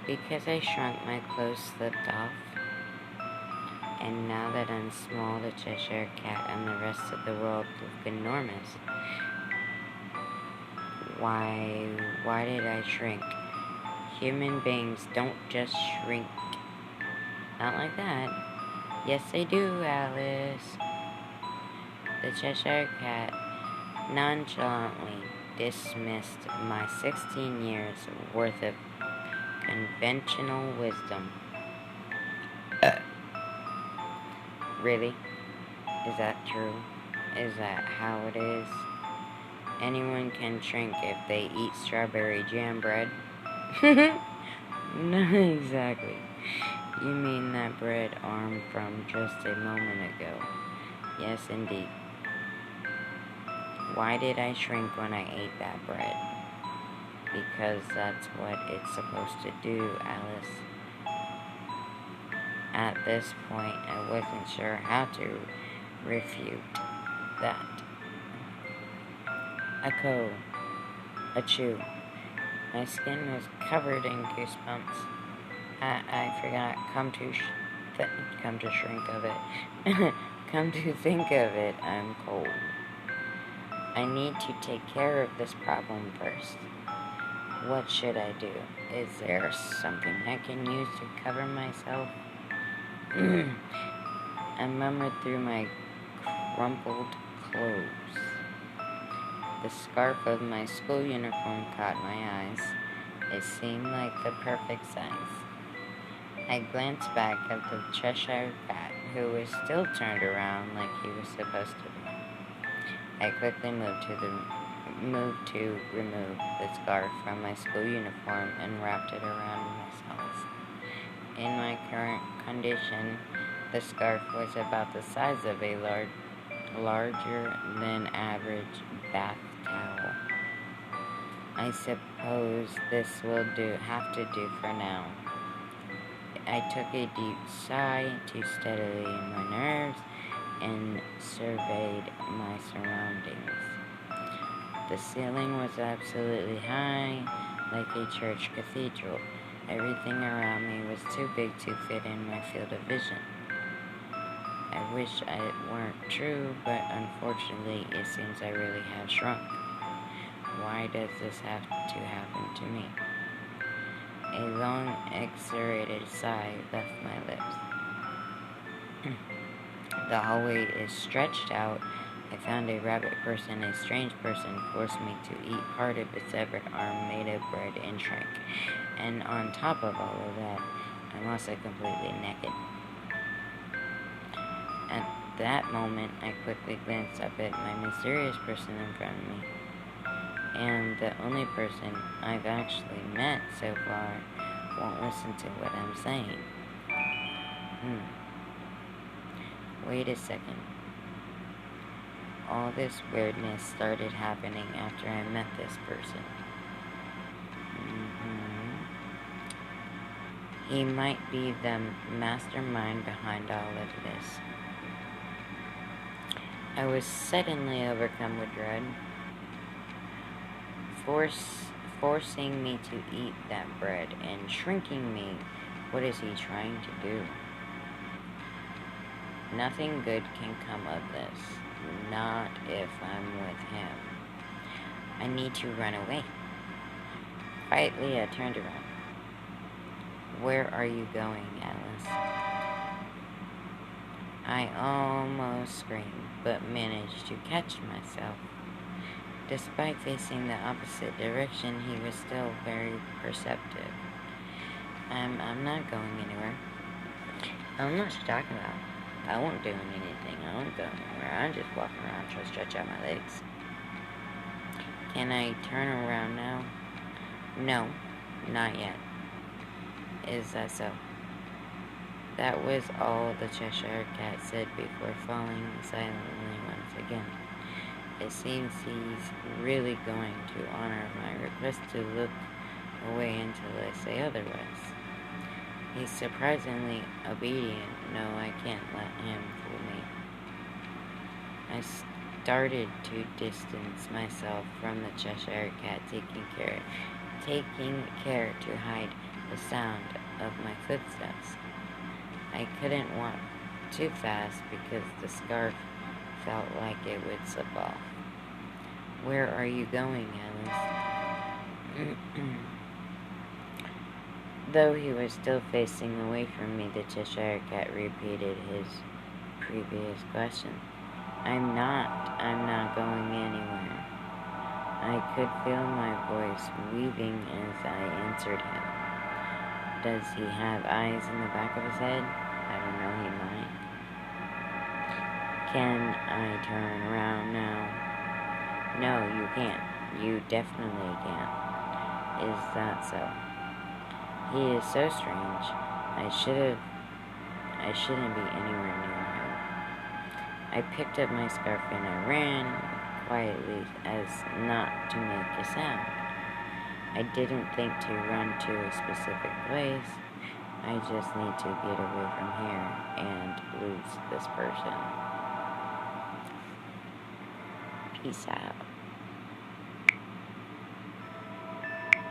Because I shrunk, my clothes slipped off. And now that I'm small, the Cheshire Cat and the rest of the world look enormous. Why did I shrink? Human beings don't just shrink. Not like that. Yes, they do, Alice. The Cheshire Cat nonchalantly dismissed my 16 years worth of conventional wisdom. Really? Is that true? Is that how it is? Anyone can shrink if they eat strawberry jam bread? Not exactly. You mean that bread arm from just a moment ago? Yes, indeed. Why did I shrink when I ate that bread? Because that's what it's supposed to do, Alice. At this point, I wasn't sure how to refute that. Achoo. My skin was covered in goosebumps. I forgot. Come to shrink of it. Come to think of it, I'm cold. I need to take care of this problem first. What should I do? Is there something I can use to cover myself? I murmured through my crumpled clothes. The scarf of my school uniform caught my eyes. It seemed like the perfect size. I glanced back at the Cheshire Cat, who was still turned around like he was supposed to be. I quickly moved to remove the scarf from my school uniform and wrapped it around myself. In my current condition, the scarf was about the size of a larger than average bath towel. I suppose this will have to do for now. I took a deep sigh to steady my nerves and surveyed my surroundings. The ceiling was absolutely high, like a church cathedral. Everything around me was too big to fit in my field of vision. I wish it weren't true, but unfortunately it seems I really have shrunk. Why does this have to happen to me? A long, exaggerated sigh left my lips. The hallway is stretched out. I found a rabbit person. A strange person forced me to eat part of its severed arm made of bread and shrank. And on top of all of that, I'm also completely naked. At that moment, I quickly glanced up at my mysterious person in front of me. And the only person I've actually met so far won't listen to what I'm saying. Wait a second. All this weirdness started happening after I met this person. He might be the mastermind behind all of this. I was suddenly overcome with dread. Forcing me to eat that bread and shrinking me. What is he trying to do? Nothing good can come of this. Not if I'm with him. I need to run away. Quietly, I turned around. Where are you going, Alice? I almost screamed, but managed to catch myself. Despite facing the opposite direction, he was still very perceptive. I'm not going anywhere. I don't know what you're talking about. I won't do anything. I won't go anywhere. I'm just walking around trying to stretch out my legs. Can I turn around now? No, not yet. Is that so? That was all the Cheshire Cat said before falling silently once again. It seems he's really going to honor my request to look away until I say otherwise. He's surprisingly obedient. No, I can't let him fool me. I started to distance myself from the Cheshire Cat, taking care to hide the sound of my footsteps. I couldn't walk too fast because the scarf felt like it would slip off. "Where are you going, Alice?" Though he was still facing away from me, the Cheshire Cat repeated his previous question. I'm not going anywhere." I could feel my voice weaving as I answered him. "Does he have eyes in the back of his head?" "I don't know, he might." "Can I turn around now?" "No, you can't. You definitely can't." "Is that so?" "He is so strange. I shouldn't be anywhere near him." I picked up my scarf and I ran quietly as not to make a sound. I didn't think to run to a specific place. I just need to get away from here and lose this person. Peace out.